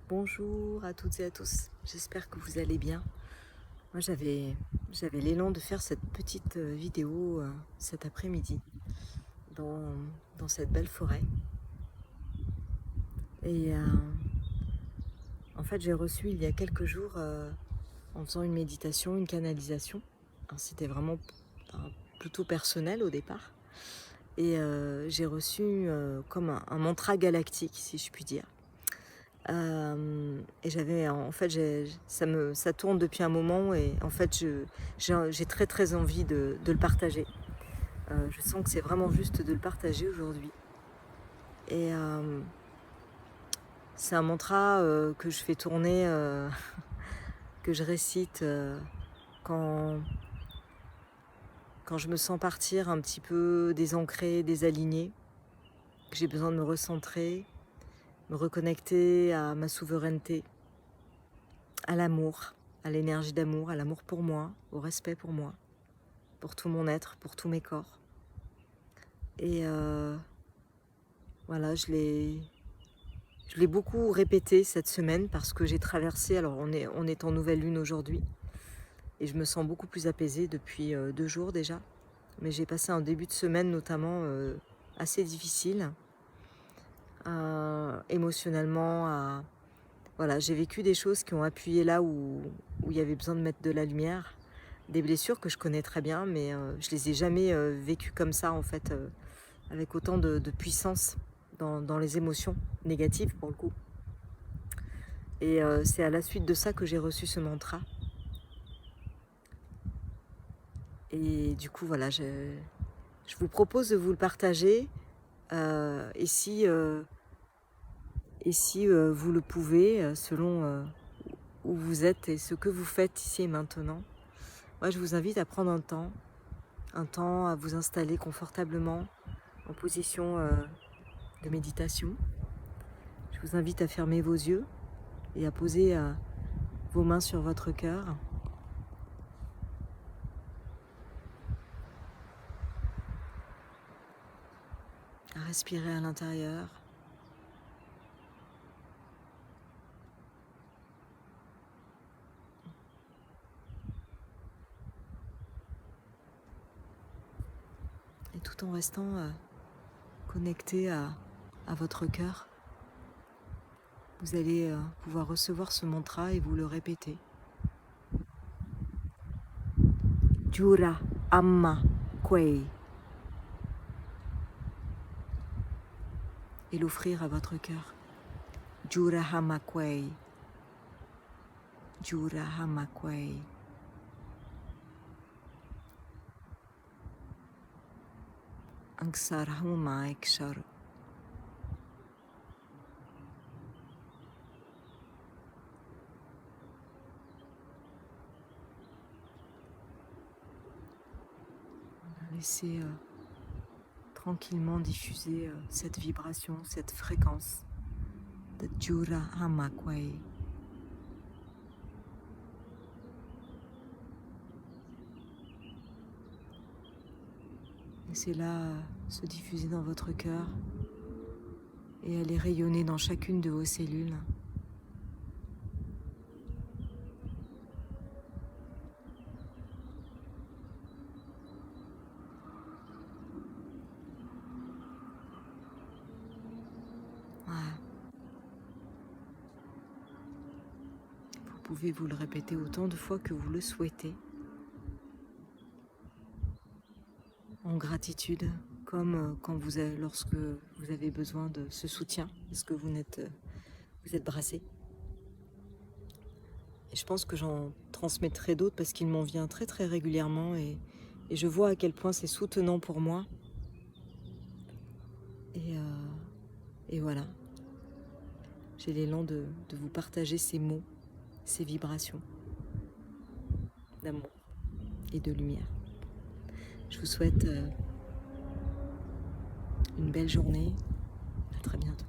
Bonjour à toutes et à tous, j'espère que vous allez bien. Moi j'avais l'élan de faire cette petite vidéo cet après-midi dans, dans cette belle forêt. Et en fait j'ai reçu il y a quelques jours, en faisant une méditation, une canalisation. C'était vraiment plutôt personnel au départ. Et j'ai reçu comme un mantra galactique, si je puis dire. Et j'avais en fait ça tourne depuis un moment et en fait j'ai très envie de le partager. Je sens que c'est vraiment juste de le partager aujourd'hui. Et c'est un mantra que je fais tourner, que je récite quand je me sens partir un petit peu désancrée, déalignée, que j'ai besoin de me recentrer, me reconnecter à ma souveraineté, à l'amour, à l'énergie d'amour, à l'amour pour moi, au respect pour moi, pour tout mon être, pour tous mes corps. Et voilà, je l'ai beaucoup répété cette semaine parce que j'ai traversé, alors on est en nouvelle lune aujourd'hui, et je me sens beaucoup plus apaisée depuis 2 jours déjà. Mais j'ai passé un début de semaine notamment assez difficile, émotionnellement. Voilà, j'ai vécu des choses qui ont appuyé là où il y avait besoin de mettre de la lumière. Des blessures que je connais très bien, mais je les ai jamais vécues comme ça en fait, avec autant de puissance dans les émotions négatives pour le coup. Et c'est à la suite de ça que j'ai reçu ce mantra. Et du coup voilà, je vous propose de vous le partager. Et si vous le pouvez, selon où vous êtes et ce que vous faites ici et maintenant, moi je vous invite à prendre un temps à vous installer confortablement en position de méditation. Je vous invite à fermer vos yeux et à poser vos mains sur votre cœur. À respirer à l'intérieur. Et tout en restant connecté à votre cœur, vous allez pouvoir recevoir ce mantra et vous le répéter. Jura Amma Kwei. Et l'offrir à votre cœur. Jura Amma Kwei. Jura Amma Kwei. Angsar Huma Ekshar. Laissez tranquillement diffuser cette vibration, cette fréquence de Jura Amma Kwei. Laissez-la se diffuser dans votre cœur et aller rayonner dans chacune de vos cellules. Voilà. Vous pouvez vous le répéter autant de fois que vous le souhaitez, en gratitude, comme lorsque vous avez besoin de ce soutien, parce que vous êtes brassé. Et je pense que j'en transmettrai d'autres parce qu'il m'en vient très régulièrement et je vois à quel point c'est soutenant pour moi. Et voilà, j'ai l'élan de vous partager ces mots, ces vibrations d'amour et de lumière. Je vous souhaite une belle journée. À très bientôt.